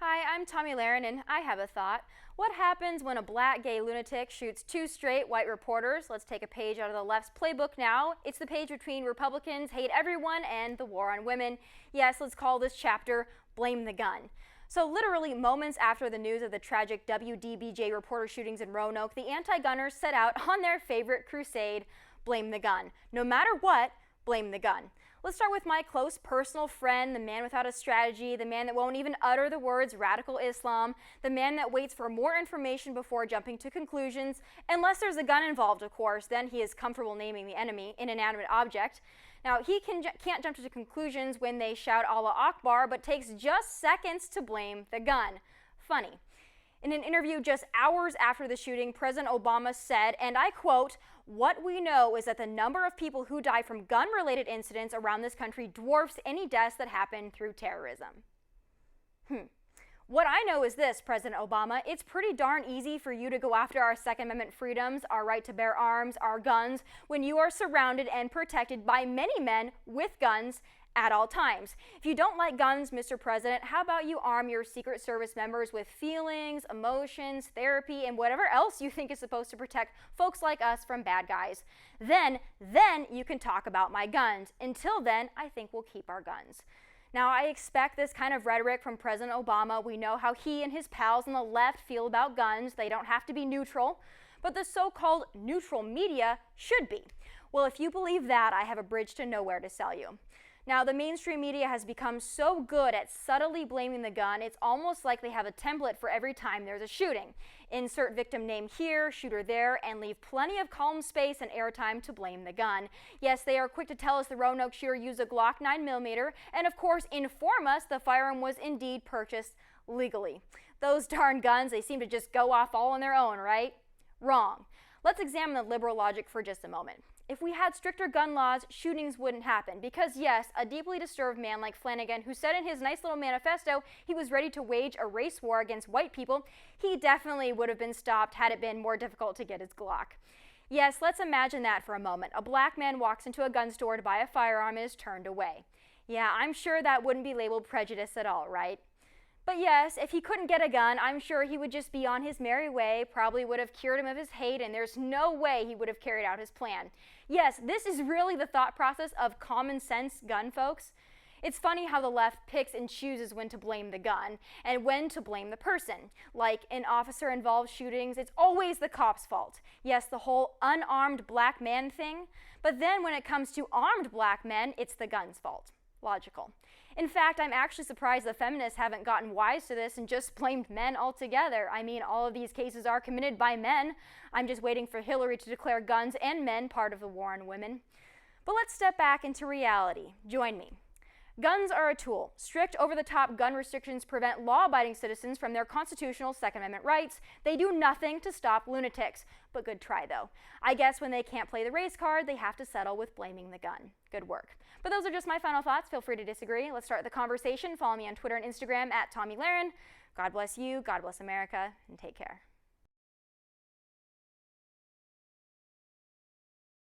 Hi, I'm Tomi Lahren, and I have a thought. What happens when a black gay lunatic shoots two straight white reporters? Let's take a page out of the left's playbook now. It's the page between Republicans hate everyone and the war on women. Yes, let's call this chapter Blame the Gun. So literally moments after the news of the tragic WDBJ reporter shootings in Roanoke, the anti-gunners set out on their favorite crusade, blame the gun. No matter what, blame the gun. Let's start with my close personal friend, the man without a strategy, the man that won't even utter the words radical Islam, the man that waits for more information before jumping to conclusions, unless there's a gun involved, of course, then he is comfortable naming the enemy, an inanimate object. Now, he can't jump to conclusions when they shout Allah Akbar, but takes just seconds to blame the gun. Funny. In an interview just hours after the shooting, President Obama said, and I quote, "What we know is that the number of people who die from gun-related incidents around this country dwarfs any deaths that happen through terrorism." What I know is this, President Obama, it's pretty darn easy for you to go after our Second Amendment freedoms, our right to bear arms, our guns, when you are surrounded and protected by many men with guns at all times. If you don't like guns, Mr. President, how about you arm your Secret Service members with feelings, emotions, therapy, and whatever else you think is supposed to protect folks like us from bad guys. Then you can talk about my guns. Until then, I think we'll keep our guns. Now, I expect this kind of rhetoric from President Obama. We know how he and his pals on the left feel about guns. They don't have to be neutral, but the so-called neutral media should be. Well, if you believe that, I have a bridge to nowhere to sell you. Now, the mainstream media has become so good at subtly blaming the gun, it's almost like they have a template for every time there's a shooting. Insert victim name here, shooter there, and leave plenty of column space and airtime to blame the gun. Yes, they are quick to tell us the Roanoke shooter used a Glock 9mm, and of course inform us the firearm was indeed purchased legally. Those darn guns, they seem to just go off all on their own, right? Wrong. Let's examine the liberal logic for just a moment. If we had stricter gun laws, shootings wouldn't happen. Because yes, a deeply disturbed man like Flanagan, who said in his nice little manifesto he was ready to wage a race war against white people, he definitely would have been stopped had it been more difficult to get his Glock. Yes, let's imagine that for a moment. A black man walks into a gun store to buy a firearm and is turned away. Yeah, I'm sure that wouldn't be labeled prejudice at all, right? But yes, if he couldn't get a gun, I'm sure he would just be on his merry way, probably would have cured him of his hate, and there's no way he would have carried out his plan. Yes, this is really the thought process of common sense gun folks. It's funny how the left picks and chooses when to blame the gun and when to blame the person. Like in officer-involved shootings, it's always the cop's fault. Yes, the whole unarmed black man thing. But then when it comes to armed black men, it's the gun's fault. Logical. In fact, I'm actually surprised the feminists haven't gotten wise to this and just blamed men altogether. I mean, all of these cases are committed by men. I'm just waiting for Hillary to declare guns and men part of the war on women. But let's step back into reality. Join me. Guns are a tool. Strict over-the-top gun restrictions prevent law-abiding citizens from their constitutional Second Amendment rights. They do nothing to stop lunatics. But good try, though. I guess when they can't play the race card, they have to settle with blaming the gun. Good work. But those are just my final thoughts. Feel free to disagree. Let's start the conversation. Follow me on Twitter and Instagram at Tomi Lahren. God bless you, God bless America, and take care.